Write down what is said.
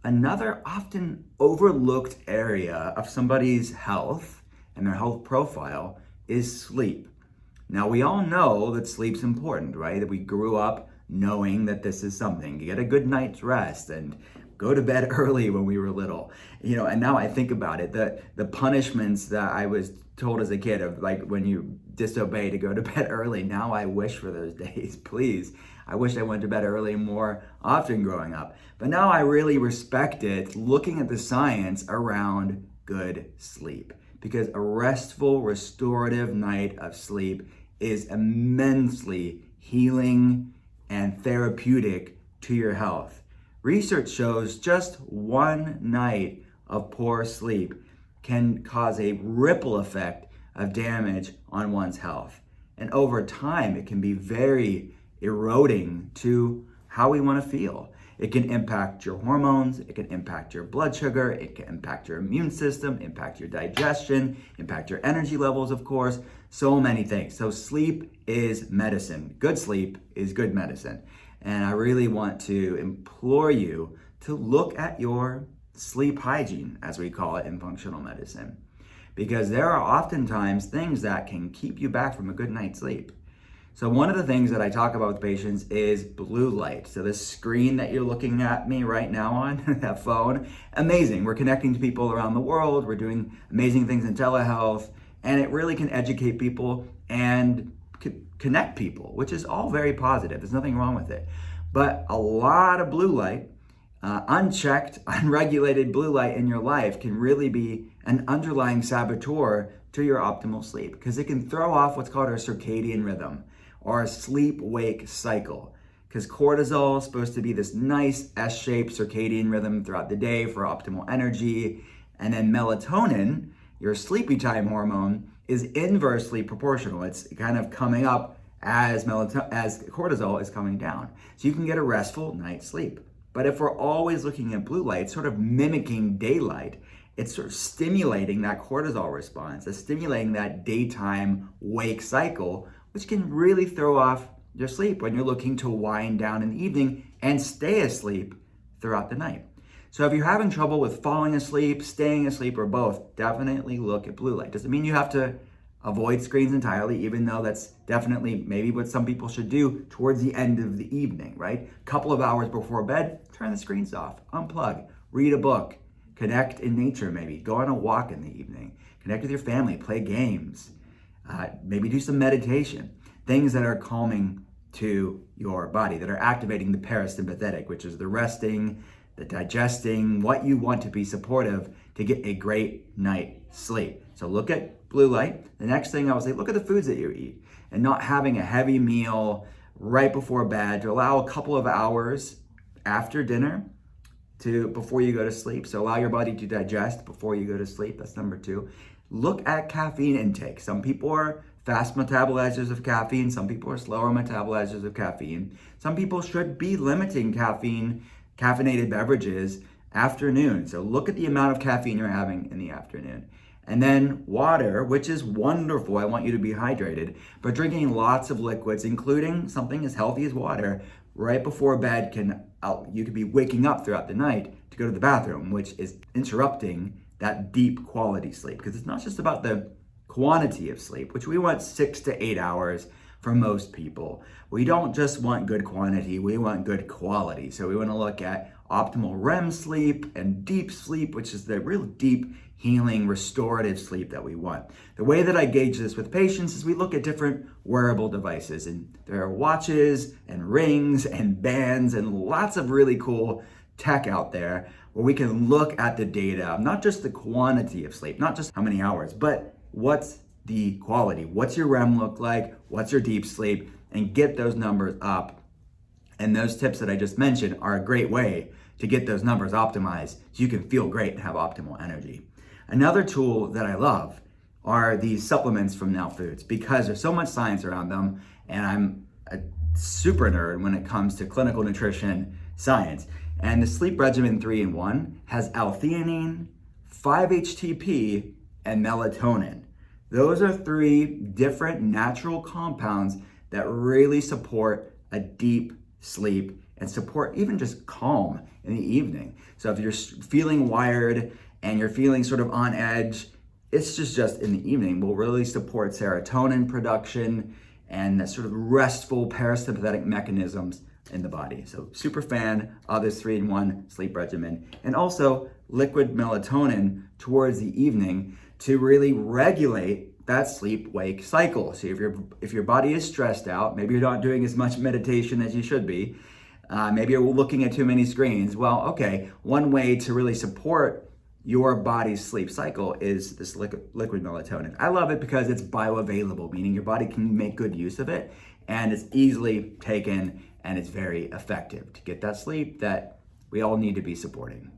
Another often overlooked area of somebody's health and their health profile is sleep. Now, we all know that sleep's important, right? That we grew up knowing that this is something. You get a good night's rest and go to bed early when we were little. And now I think about it, the punishments that I was told as a kid of, like, when you disobey to go to bed early, now I wish for those days, please. I wish I went to bed early more often growing up. But now I really respect it, looking at the science around good sleep. Because a restful, restorative night of sleep is immensely healing and therapeutic to your health. Research shows just one night of poor sleep can cause a ripple effect of damage on one's health. And over time, it can be very eroding to how we want to feel. It can impact your hormones, it can impact your blood sugar, it can impact your immune system, impact your digestion, impact your energy levels, of course, so many things. So sleep is medicine. Good sleep is good medicine. And I really want to implore you to look at your sleep hygiene, as we call it in functional medicine, because there are oftentimes things that can keep you back from a good night's sleep. So one of the things that I talk about with patients is blue light. So this screen that you're looking at me right now on, that phone, amazing. We're connecting to people around the world. We're doing amazing things in telehealth, and it really can educate people and connect people, which is all very positive. There's nothing wrong with it. But a lot of blue light, unchecked, unregulated blue light in your life can really be an underlying saboteur to your optimal sleep, because it can throw off what's called our circadian rhythm or a sleep-wake cycle. Because cortisol is supposed to be this nice S-shaped circadian rhythm throughout the day for optimal energy. And then melatonin, your sleepy time hormone, is inversely proportional. It's kind of coming up as cortisol is coming down. So you can get a restful night's sleep. But if we're always looking at blue light, sort of mimicking daylight, it's sort of stimulating that cortisol response. It's stimulating that daytime wake cycle, which can really throw off your sleep when you're looking to wind down in the evening and stay asleep throughout the night. So if you're having trouble with falling asleep, staying asleep, or both, definitely look at blue light. Doesn't mean you have to avoid screens entirely, even though that's definitely maybe what some people should do towards the end of the evening, right? A couple of hours before bed, turn the screens off, unplug, read a book, connect in nature maybe, go on a walk in the evening, connect with your family, play games, maybe do some meditation, things that are calming to your body, that are activating the parasympathetic, which is the resting, the digesting, what you want to be supportive to get a great night's sleep. So look at blue light. The next thing I would say, look at the foods that you eat and not having a heavy meal right before bed, to allow a couple of hours after dinner before you go to sleep. So allow your body to digest before you go to sleep. That's number 2. Look at caffeine intake. Some people are fast metabolizers of caffeine. Some people are slower metabolizers of caffeine. Some people should be limiting caffeinated beverages afternoon. So look at the amount of caffeine you're having in the afternoon. And then water, which is wonderful. I want you to be hydrated, but drinking lots of liquids, including something as healthy as water, right before bed you could be waking up throughout the night to go to the bathroom, which is interrupting that deep quality sleep. Because it's not just about the quantity of sleep, which we want 6 to 8 hours for most people. We don't just want good quantity, we want good quality. So we want to look at optimal REM sleep and deep sleep, which is the real deep, healing, restorative sleep that we want. The way that I gauge this with patients is we look at different wearable devices, and there are watches and rings and bands and lots of really cool tech out there where we can look at the data, not just the quantity of sleep, not just how many hours, but what's the quality. What's your REM look like? What's your deep sleep? And get those numbers up. And those tips that I just mentioned are a great way to get those numbers optimized so you can feel great and have optimal energy. Another tool that I love are these supplements from Now Foods, because there's so much science around them, and I'm a super nerd when it comes to clinical nutrition science. And the Sleep Regimen 3-in-1 has L-theanine, 5-HTP, and melatonin. Those are 3 different natural compounds that really support a deep sleep and support even just calm in the evening. So if you're feeling wired and you're feeling sort of on edge, it's just in the evening will really support serotonin production and that sort of restful parasympathetic mechanisms in the body. So super fan of this 3-in-1 sleep regimen. And also liquid melatonin towards the evening to really regulate that sleep-wake cycle. So if your body is stressed out, maybe you're not doing as much meditation as you should be, maybe you're looking at too many screens. Well, okay, one way to really support your body's sleep cycle is this liquid melatonin. I love it because it's bioavailable, meaning your body can make good use of it, and it's easily taken, and it's very effective to get that sleep that we all need to be supporting.